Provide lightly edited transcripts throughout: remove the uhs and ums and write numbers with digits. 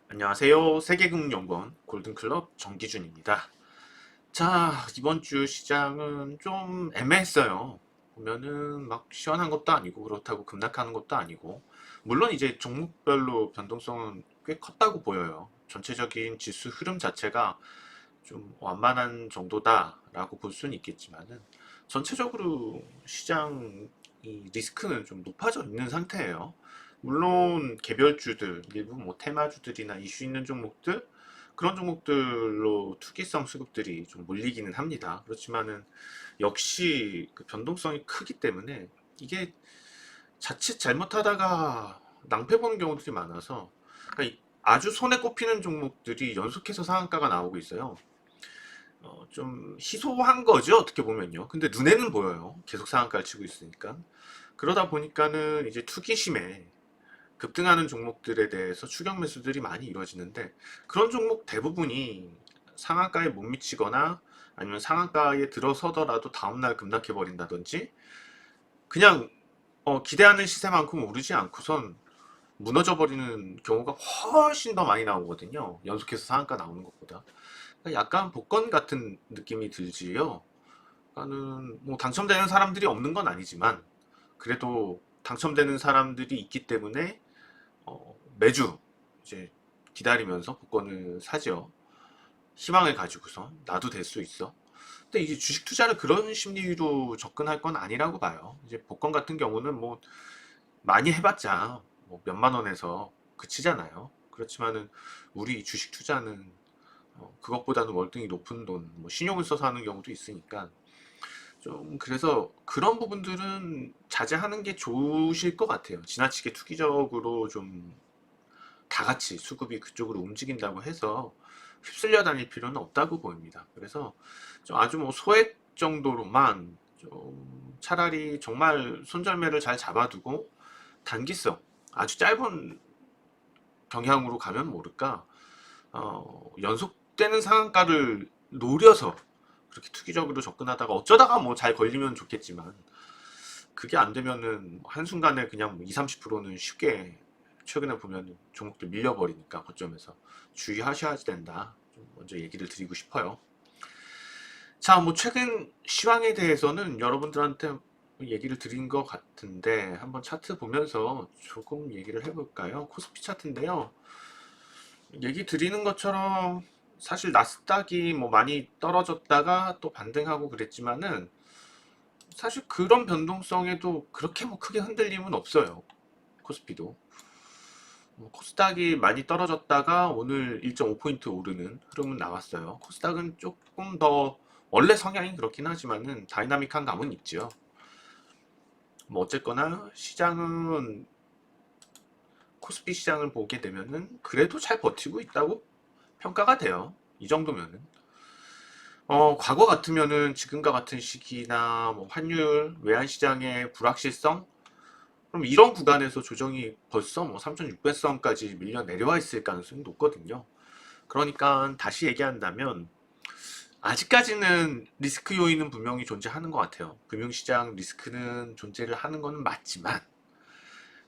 안녕하세요. 세계금융연구원 골든클럽 정기준입니다. 자, 이번 주 시장은 좀 애매했어요. 보면은 막 시원한 것도 아니고 그렇다고 급락하는 것도 아니고 물론 이제 종목별로 변동성은 꽤 컸다고 보여요. 전체적인 지수 흐름 자체가 좀 완만한 정도다라고 볼 수는 있겠지만은 전체적으로 시장 이 리스크는 좀 높아져 있는 상태예요. 물론 개별주들, 일부 뭐 테마주들이나 이슈 있는 종목들 그런 종목들로 투기성 수급들이 좀 몰리기는 합니다. 그렇지만은 역시 그 변동성이 크기 때문에 이게 자칫 잘못하다가 낭패 보는 경우들이 많아서 그러니까 아주 손에 꼽히는 종목들이 연속해서 상한가가 나오고 있어요. 좀 희소한 거죠, 어떻게 보면요. 근데 눈에는 보여요. 계속 상한가를 치고 있으니까. 그러다 보니까는 이제 투기심에 급등하는 종목들에 대해서 추격 매수들이 많이 이루어지는데 그런 종목 대부분이 상한가에 못 미치거나 아니면 상한가에 들어서더라도 다음날 급락해 버린다든지 그냥 기대하는 시세만큼 오르지 않고선 무너져 버리는 경우가 훨씬 더 많이 나오거든요. 연속해서 상한가 나오는 것보다. 그러니까 약간 복권 같은 느낌이 들지요. 그러니까는 뭐 당첨되는 사람들이 없는 건 아니지만 그래도 당첨되는 사람들이 있기 때문에 매주 이제 기다리면서 복권을 사죠. 희망을 가지고서 나도 될 수 있어. 근데 이제 주식 투자를 그런 심리로 접근할 건 아니라고 봐요. 이제 복권 같은 경우는 뭐 많이 해봤자 뭐 몇만 원에서 그치잖아요. 그렇지만은 우리 주식 투자는 그것보다는 월등히 높은 돈, 뭐 신용을 써서 하는 경우도 있으니까 좀 그래서 그런 부분들은 자제하는 게 좋으실 것 같아요. 지나치게 투기적으로 좀 다 같이 수급이 그쪽으로 움직인다고 해서 휩쓸려 다닐 필요는 없다고 보입니다. 그래서 좀 아주 뭐 소액 정도로만 좀 차라리 정말 손절매를 잘 잡아두고 단기성 아주 짧은 경향으로 가면 모를까 연속되는 상한가를 노려서 그렇게 투기적으로 접근하다가 어쩌다가 뭐 잘 걸리면 좋겠지만 그게 안 되면은 한순간에 그냥 뭐 2, 30%는 쉽게 최근에 보면 종목들 밀려버리니까 고점에서 주의하셔야 된다. 좀 먼저 얘기를 드리고 싶어요. 자, 뭐 최근 시황에 대해서는 여러분들한테 얘기를 드린 것 같은데 한번 차트 보면서 조금 얘기를 해볼까요? 코스피 차트인데요. 얘기 드리는 것처럼 사실 나스닥이 뭐 많이 떨어졌다가 또 반등하고 그랬지만은 사실 그런 변동성에도 그렇게 뭐 크게 흔들림은 없어요. 코스피도. 코스닥이 많이 떨어졌다가 오늘 1.5포인트 오르는 흐름은 나왔어요. 코스닥은 조금 더 원래 성향이 그렇긴 하지만은 다이나믹한 감은 있죠. 뭐 어쨌거나 시장은 코스피 시장을 보게 되면은 그래도 잘 버티고 있다고 평가가 돼요. 이 정도면은. 과거 같으면은 지금과 같은 시기나 뭐 환율, 외환시장의 불확실성, 그럼 이런 구간에서 조정이 벌써 뭐 3,600선까지 밀려 내려와 있을 가능성이 높거든요. 그러니까 다시 얘기한다면 아직까지는 리스크 요인은 분명히 존재하는 것 같아요. 금융시장 리스크는 존재를 하는 것은 맞지만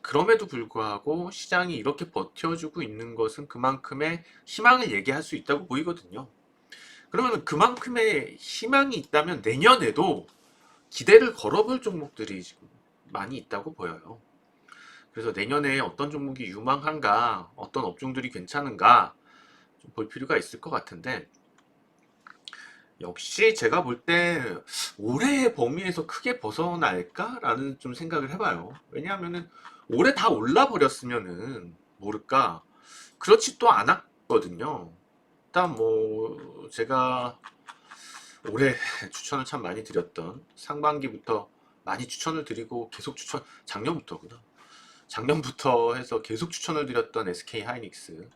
그럼에도 불구하고 시장이 이렇게 버텨주고 있는 것은 그만큼의 희망을 얘기할 수 있다고 보이거든요. 그러면 그만큼의 희망이 있다면 내년에도 기대를 걸어볼 종목들이 지금 많이 있다고 보여요. 그래서 내년에 어떤 종목이 유망한가, 어떤 업종들이 괜찮은가 좀 볼 필요가 있을 것 같은데 역시 제가 볼 때 올해의 범위에서 크게 벗어날까라는 좀 생각을 해봐요. 왜냐하면은 올해 다 올라 버렸으면은 모를까 그렇지 또 않았거든요. 일단 뭐 제가 올해 추천을 참 많이 드렸던 상반기부터 많이 추천을 드리고 계속 추천 작년부터구나. 작년부터 해서 계속 추천을 드렸던 SK 하이닉스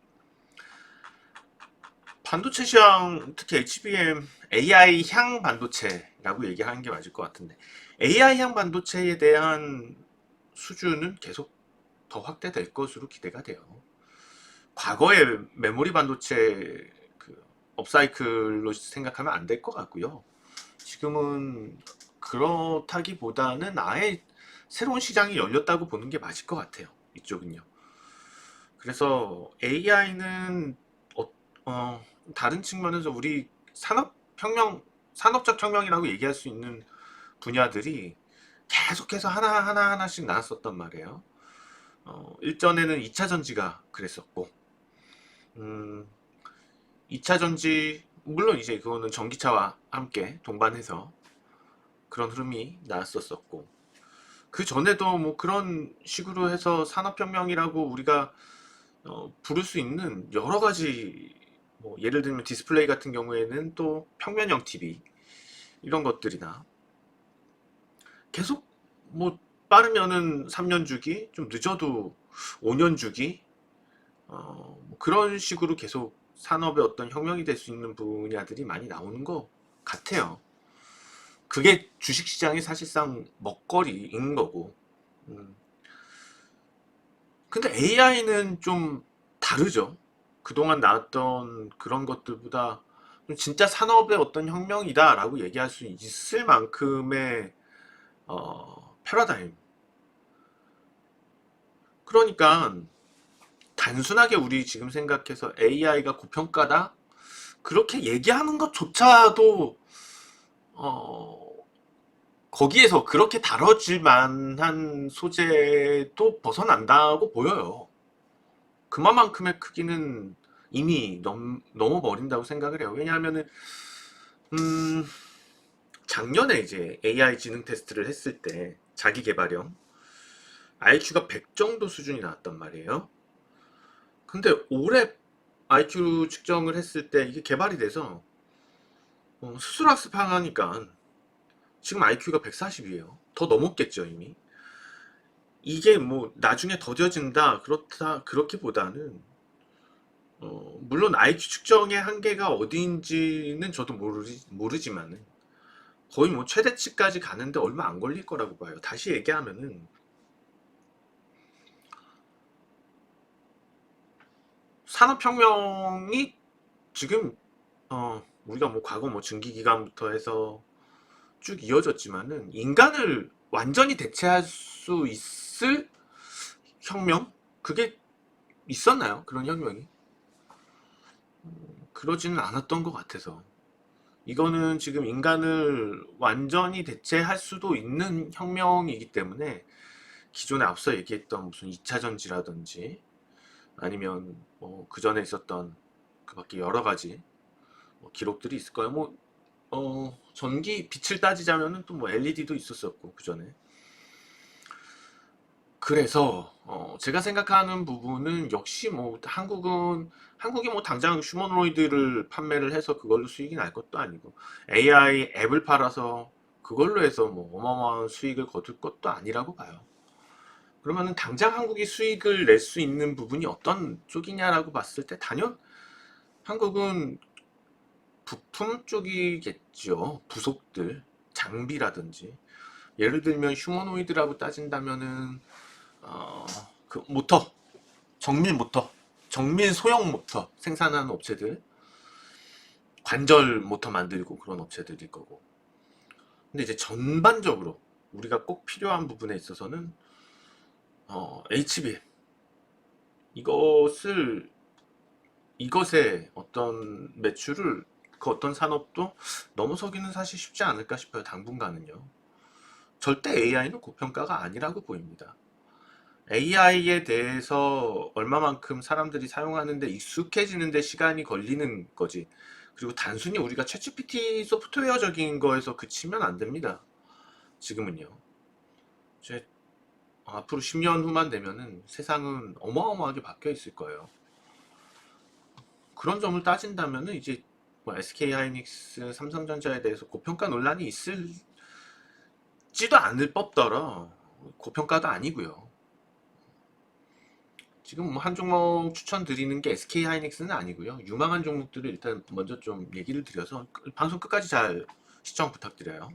반도체 시장 특히 HBM AI 향 반도체라고 얘기하는 게 맞을 것 같은데 AI 향 반도체에 대한 수주는 계속 더 확대될 것으로 기대가 돼요. 과거의 메모리 반도체 그 업사이클로 생각하면 안 될 것 같고요. 지금은 그렇다기보다는 아예 새로운 시장이 열렸다고 보는 게 맞을 것 같아요. 이쪽은요. 그래서 AI는 다른 측면에서 우리 산업적 혁명이라고 얘기할 수 있는 분야들이 계속해서 하나씩 나왔었단 말이에요. 일전에는 2차 전지가 그랬었고, 음, 2차 전지, 물론 이제 그거는 전기차와 함께 동반해서 그런 흐름이 나왔었고, 그 전에도 뭐 그런 식으로 해서 산업혁명이라고 우리가 부를 수 있는 여러 가지, 뭐 예를 들면 디스플레이 같은 경우에는 또 평면형 TV 이런 것들이나 계속 뭐 빠르면은 3년 주기, 좀 늦어도 5년 주기, 뭐 그런 식으로 계속 산업의 어떤 혁명이 될 수 있는 분야들이 많이 나오는 것 같아요. 그게 주식시장의 사실상 먹거리인 거고. 음. 근데 AI는 좀 다르죠. 그동안 나왔던 그런 것들보다 좀 진짜 산업의 어떤 혁명이다라고 얘기할 수 있을 만큼의 패러다임. 그러니까 단순하게 우리 지금 생각해서 AI가 고평가다? 그렇게 얘기하는 것조차도 어, 거기에서 그렇게 다뤄질 만한 소재도 벗어난다고 보여요. 그만큼의 크기는 이미 넘어버린다고 생각을 해요. 왜냐하면은 음, 작년에 이제 AI 지능 테스트를 했을 때 자기 개발형 IQ가 100 정도 수준이 나왔단 말이에요. 근데 올해 IQ 측정을 했을 때 이게 개발이 돼서 수술학습하니까 지금 IQ가 140이에요. 더 넘었겠죠 이미. 이게 뭐 나중에 더뎌진다 그렇다 그렇기보다는 물론 IQ 측정의 한계가 어디인지는 저도 모르지만은 거의 뭐 최대치까지 가는데 얼마 안 걸릴 거라고 봐요. 다시 얘기하면은 산업혁명이 지금 우리가 뭐 과거 뭐 증기기관부터 해서 쭉 이어졌지만은 인간을 완전히 대체할 수 있을 혁명? 그게 있었나요? 그런 혁명이? 그러지는 않았던 것 같아서. 이거는 지금 인간을 완전히 대체할 수도 있는 혁명이기 때문에 기존에 앞서 얘기했던 무슨 2차 전지라든지 아니면 뭐 그 전에 있었던 그 밖에 여러 가지 뭐 기록들이 있을 거예요. 뭐, 전기 빛을 따지자면은 또 뭐 LED도 있었었고, 그 전에. 그래서, 제가 생각하는 부분은 역시 뭐 한국이 뭐 당장 휴머노이드를 판매를 해서 그걸로 수익이 날 것도 아니고, AI 앱을 팔아서 그걸로 해서 뭐 어마어마한 수익을 거둘 것도 아니라고 봐요. 그러면은 당장 한국이 수익을 낼 수 있는 부분이 어떤 쪽이냐라고 봤을 때 단연 한국은 부품 쪽이겠죠. 부속들, 장비라든지. 예를 들면 휴머노이드라고 따진다면은 그 모터, 정밀 모터, 정밀 소형 모터 생산하는 업체들, 관절 모터 만들고 그런 업체들일 거고. 근데 이제 전반적으로 우리가 꼭 필요한 부분에 있어서는 HBM 이것을 이것의 어떤 매출을 그 어떤 산업도 넘어서기는 사실 쉽지 않을까 싶어요. 당분간은요. 절대 AI는 고평가가 아니라고 보입니다. AI에 대해서 얼마만큼 사람들이 사용하는데 익숙해지는데 시간이 걸리는 거지. 그리고 단순히 우리가 챗GPT 소프트웨어적인 거에서 그치면 안 됩니다. 지금은요. 이제 앞으로 10년 후만 되면은 세상은 어마어마하게 바뀌어 있을 거예요. 그런 점을 따진다면은 이제 뭐 SK 하이닉스, 삼성전자에 대해서 고평가 논란이 있을지도 않을 법더러 고평가도 아니고요. 지금 뭐 한 종목 추천드리는 게 SK 하이닉스는 아니고요. 유망한 종목들을 일단 먼저 좀 얘기를 드려서 방송 끝까지 잘 시청 부탁드려요.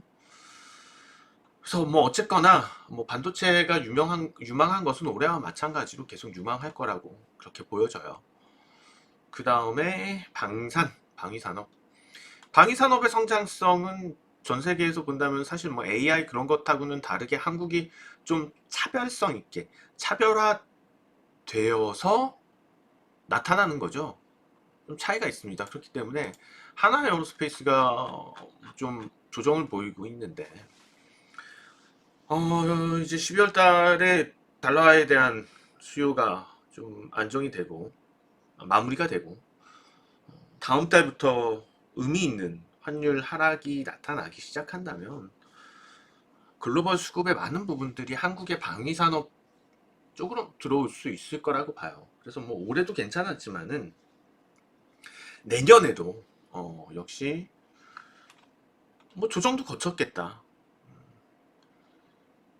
그래서 뭐 어쨌거나 뭐 반도체가 유망한 것은 올해와 마찬가지로 계속 유망할 거라고 그렇게 보여져요. 그 다음에 방위산업. 방위산업의 성장성은 전 세계에서 본다면 사실 뭐 AI 그런 것하고는 다르게 한국이 좀 차별성 있게 차별화되어서 나타나는 거죠. 좀 차이가 있습니다. 그렇기 때문에 하나 에어로스페이스가 좀 조정을 보이고 있는데 이제 12월 달에 달러에 대한 수요가 좀 안정이 되고 마무리가 되고 다음 달부터 의미 있는 환율 하락이 나타나기 시작한다면 글로벌 수급의 많은 부분들이 한국의 방위산업 쪽으로 들어올 수 있을 거라고 봐요. 그래서 뭐 올해도 괜찮았지만은 내년에도 역시 뭐 조정도 거쳤겠다.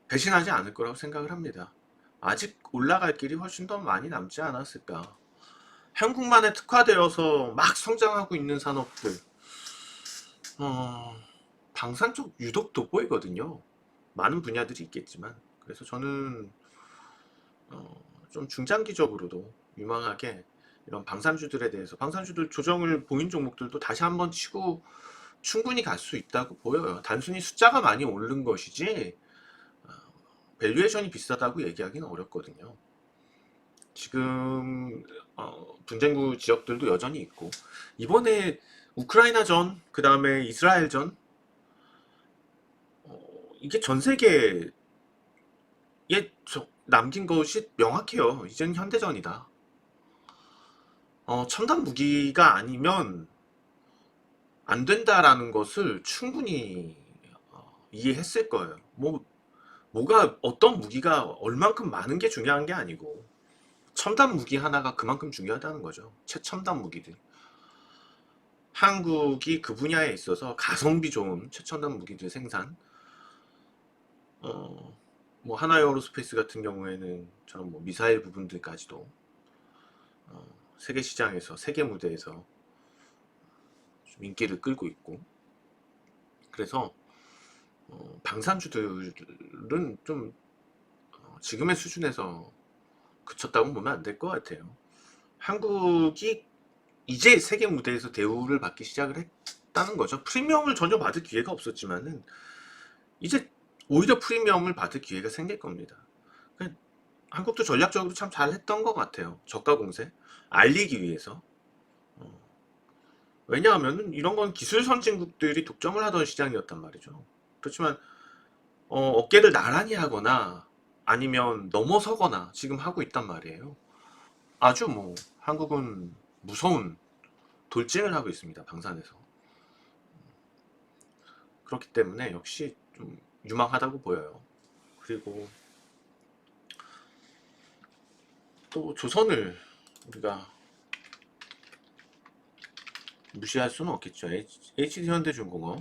배신하지 않을 거라고 생각을 합니다. 아직 올라갈 길이 훨씬 더 많이 남지 않았을까. 한국만에 특화되어서 막 성장하고 있는 산업들, 방산 쪽 유독 돋보이거든요. 많은 분야들이 있겠지만. 그래서 저는 좀 중장기적으로도 유망하게 이런 방산주들에 대해서 방산주들 조정을 보인 종목들도 다시 한번 치고 충분히 갈 수 있다고 보여요. 단순히 숫자가 많이 오른 것이지 밸류에이션이 비싸다고 얘기하기는 어렵거든요. 지금 분쟁구 지역들도 여전히 있고 이번에 우크라이나전 그 다음에 이스라엘전 이게 전 세계에 남긴 것이 명확해요. 이젠 현대전이다. 첨단 무기가 아니면 안 된다라는 것을 충분히 이해했을 거예요. 뭐가 어떤 무기가 얼만큼 많은 게 중요한 게 아니고 첨단 무기 하나가 그만큼 중요하다는 거죠. 최첨단 무기들. 한국이 그 분야에 있어서 가성비 좋은 최첨단 무기들 생산 뭐 하나에어로스페이스 같은 경우에는 저런 뭐 미사일 부분들까지도 세계 시장에서 세계 무대에서 좀 인기를 끌고 있고 그래서 방산주들은 좀 지금의 수준에서 그쳤다고 보면 안 될 것 같아요. 한국이 이제 세계 무대에서 대우를 받기 시작을 했다는 거죠. 프리미엄을 전혀 받을 기회가 없었지만은 이제 오히려 프리미엄을 받을 기회가 생길 겁니다. 그러니까 한국도 전략적으로 참 잘했던 것 같아요. 저가 공세 알리기 위해서. 왜냐하면 이런 건 기술 선진국들이 독점을 하던 시장이었단 말이죠. 그렇지만 어깨를 나란히 하거나 아니면 넘어서거나 지금 하고 있단 말이에요. 아주 뭐 한국은 무서운 돌진을 하고 있습니다. 방산에서. 그렇기 때문에 역시 좀 유망하다고 보여요. 그리고 또 조선을 우리가 무시할 수는 없겠죠. HD현대중공업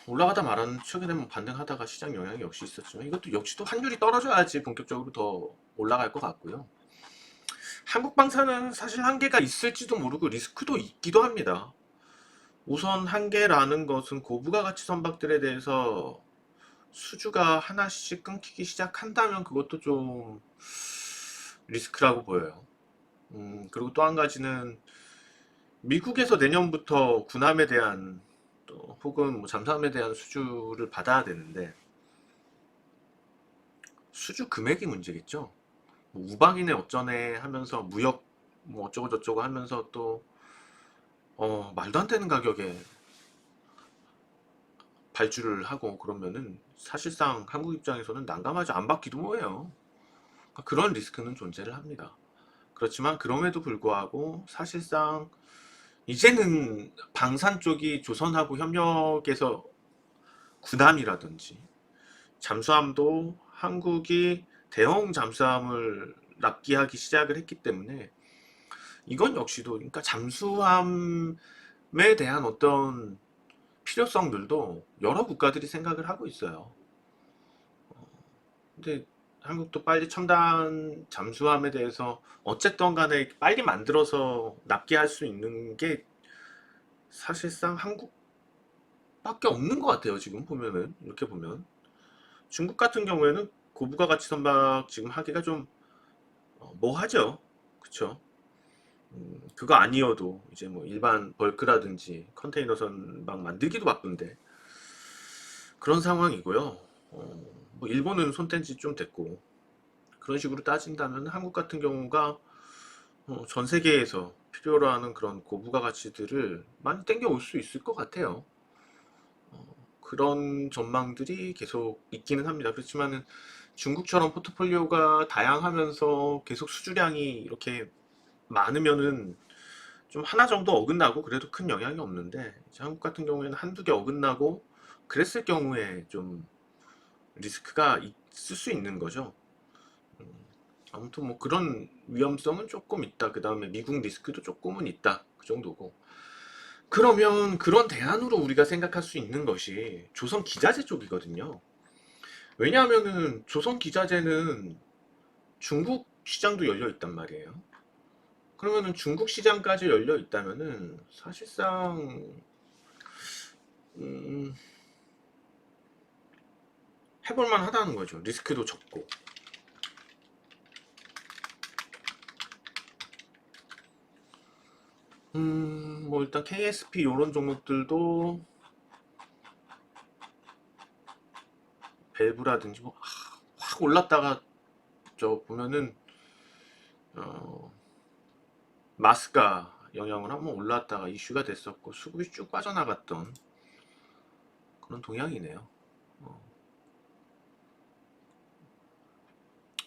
올라가다 말하는 최근에 뭐 반등하다가 시장 영향이 역시 있었지만 이것도 역시 또 환율이 떨어져야지 본격적으로 더 올라갈 것 같고요. 한국방산은 사실 한계가 있을지도 모르고 리스크도 있기도 합니다. 우선 한계라는 것은 고부가 가치 선박들에 대해서 수주가 하나씩 끊기기 시작한다면 그것도 좀 리스크라고 보여요. 그리고 또 한 가지는 미국에서 내년부터 군함에 대한 또 혹은 뭐 잠수함에 대한 수주를 받아야 되는데 수주 금액이 문제겠죠. 뭐 우방이네 어쩌네 하면서 무역 뭐 어쩌고 저쩌고 하면서 또 말도 안 되는 가격에 발주를 하고 그러면은 사실상 한국 입장에서는 난감하죠. 안 받기도 뭐해요. 그러니까 그런 리스크는 존재를 합니다. 그렇지만 그럼에도 불구하고 사실상 이제는 방산 쪽이 조선하고 협력해서 군함이라든지 잠수함도 한국이 대형 잠수함을 납기하기 시작을 했기 때문에 이건 역시도 그러니까 잠수함에 대한 어떤 필요성들도 여러 국가들이 생각을 하고 있어요. 근데 한국도 빨리 첨단 잠수함에 대해서 어쨌든 간에 빨리 만들어서 납기할 수 있는 게 사실상 한국밖에 없는 것 같아요. 지금 보면은 이렇게 보면 중국 같은 경우에는 고부가 가치 선박 지금 하기가 좀 뭐하죠. 그쵸? 그거 아니어도 이제 뭐 일반 벌크라든지 컨테이너 선박 만들기도 바쁜데 그런 상황이고요. 뭐 일본은 손뗀 지 좀 됐고 그런 식으로 따진다면 한국 같은 경우가 전 세계에서 필요로 하는 그런 고부가 가치들을 많이 땡겨올 수 있을 것 같아요. 그런 전망들이 계속 있기는 합니다. 그렇지만은 중국처럼 포트폴리오가 다양하면서 계속 수주량이 이렇게 많으면은 좀 하나 정도 어긋나고 그래도 큰 영향이 없는데, 이제 한국 같은 경우에는 한두 개 어긋나고 그랬을 경우에 좀 리스크가 있을 수 있는 거죠. 아무튼 뭐 그런 위험성은 조금 있다. 그 다음에 미국 리스크도 조금은 있다. 그 정도고. 그러면 그런 대안으로 우리가 생각할 수 있는 것이 조선 기자재 쪽이거든요. 왜냐하면은 조선 기자재는 중국 시장도 열려 있단 말이에요. 그러면은 중국 시장까지 열려 있다면은 사실상 음, 해볼만 하다는 거죠. 리스크도 적고. 뭐 일단 KSP 이런 종목들도 밸브라든지 뭐 확 올랐다가 저 보면은 어, 마스가 영향으로 한번 올랐다가 이슈가 됐었고 수급이 쭉 빠져나갔던 그런 동향이네요. 어,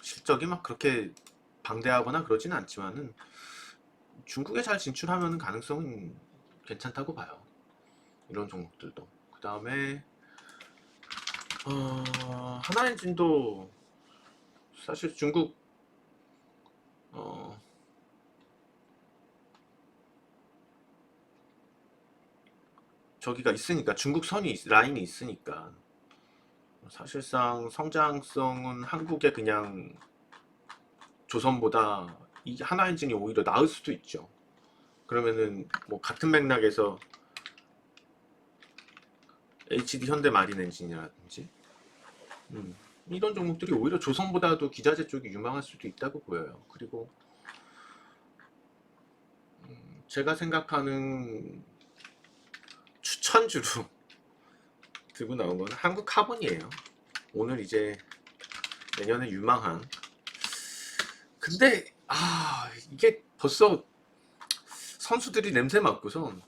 실적이 막 그렇게 방대하거나 그러진 않지만은 중국에 잘 진출하면 가능성은 괜찮다고 봐요. 이런 종목들도. 그 다음에 하나엔진도 사실 중국 어, 저기가 있으니까 중국 선이 라인이 있으니까 사실상 성장성은 한국의 그냥 조선보다 이 하나엔진이 오히려 나을 수도 있죠. 그러면은 뭐 같은 맥락에서 HD 현대마린엔진이라든지 이런 종목들이 오히려 조선보다도 기자재 쪽이 유망할 수도 있다고 보여요. 그리고 제가 생각하는 추천주로 들고 나온 건 한국 카본이에요. 오늘 이제 내년에 유망한. 근데 이게 벌써 선수들이 냄새 맡고선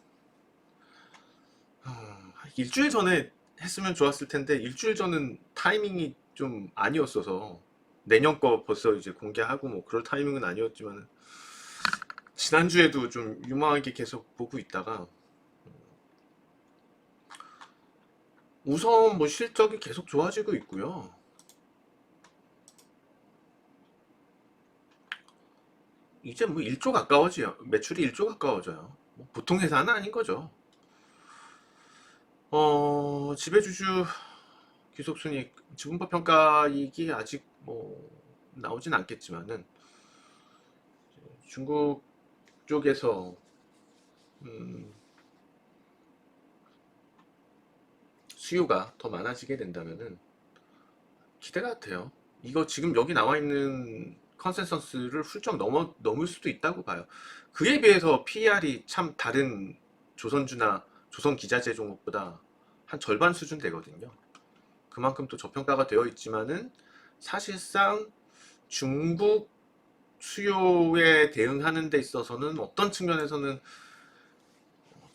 일주일 전에 했으면 좋았을 텐데 일주일 전은 타이밍이 좀 아니었어서 내년 거 벌써 이제 공개하고 뭐 그럴 타이밍은 아니었지만 지난주에도 좀 유망하게 계속 보고 있다가 우선 뭐 실적이 계속 좋아지고 있고요. 이제 뭐 1조 가까워져요. 매출이 1조 가까워져요. 뭐 보통 회사는 아닌 거죠. 지배주주 기속순이익, 지분법 평가이익이 아직 뭐 나오진 않겠지만은 중국 쪽에서 음, 수요가 더 많아지게 된다면은 기대가 돼요. 이거 지금 여기 나와 있는 컨센서스를 훌쩍 넘을 수도 있다고 봐요. 그에 비해서 PER이 참 다른 조선주나 조선 기자재 종목보다 한 절반 수준 되거든요. 그만큼 또 저평가가 되어 있지만은 사실상 중국 수요에 대응하는 데 있어서는 어떤 측면에서는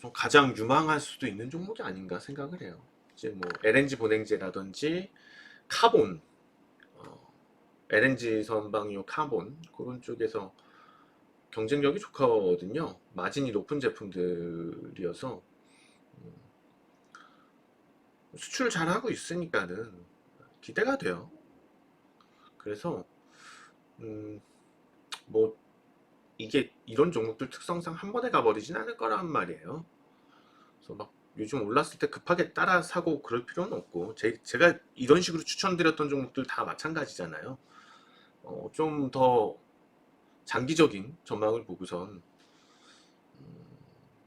좀 가장 유망할 수도 있는 종목이 아닌가 생각을 해요. 이제 뭐 LNG 보냉제라든지 카본, LNG 선방용 카본 그런 쪽에서 경쟁력이 좋거든요. 마진이 높은 제품들이어서 수출 잘하고 있으니까는 기대가 돼요. 그래서 음, 뭐 이게 이런 종목들 특성상 한 번에 가버리진 않을 거란 말이에요. 그래서 막 요즘 올랐을 때 급하게 따라 사고 그럴 필요는 없고 제가 이런 식으로 추천드렸던 종목들 다 마찬가지잖아요. 좀 더 장기적인 전망을 보고선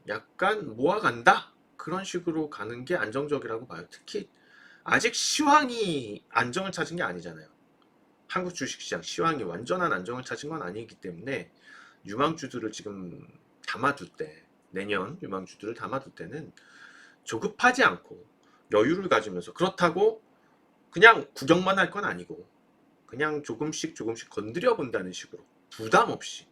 약간 모아간다 그런 식으로 가는 게 안정적이라고 봐요. 특히 아직 시황이 안정을 찾은 게 아니잖아요. 한국 주식시장 시황이 완전한 안정을 찾은 건 아니기 때문에 유망주들을 지금 담아둘 때, 내년 유망주들을 담아둘 때는 조급하지 않고 여유를 가지면서, 그렇다고 그냥 구경만 할 건 아니고 그냥 조금씩 조금씩 건드려 본다는 식으로 부담 없이,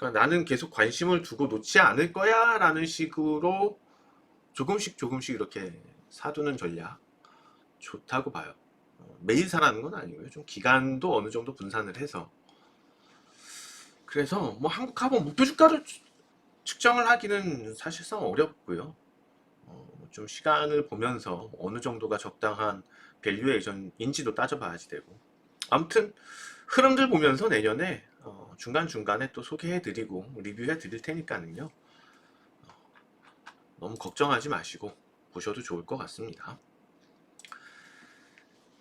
그러니까 나는 계속 관심을 두고 놓지 않을 거야 라는 식으로 조금씩 조금씩 이렇게 사두는 전략 좋다고 봐요. 매일 사라는 건 아니고요. 좀 기간도 어느 정도 분산을 해서. 그래서 뭐 한국 화보 목표 주가를 측정을 하기는 사실상 어렵고요. 좀 시간을 보면서 어느 정도가 적당한 밸류에이션인지도 따져봐야지 되고. 아무튼 흐름들 보면서 내년에 중간중간에 또 소개해드리고 리뷰해드릴 테니까는요. 너무 걱정하지 마시고 보셔도 좋을 것 같습니다.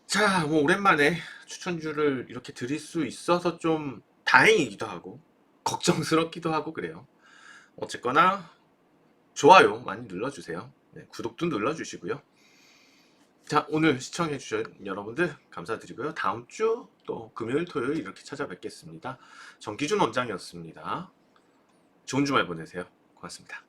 자, 뭐 오랜만에 추천주를 이렇게 드릴 수 있어서 좀 다행이기도 하고 걱정스럽기도 하고 그래요. 어쨌거나 좋아요 많이 눌러주세요. 네, 구독도 눌러주시고요. 자, 오늘 시청해주신 여러분들 감사드리고요. 다음 주 또 금요일, 토요일 이렇게 찾아뵙겠습니다. 정기준 원장이었습니다. 좋은 주말 보내세요. 고맙습니다.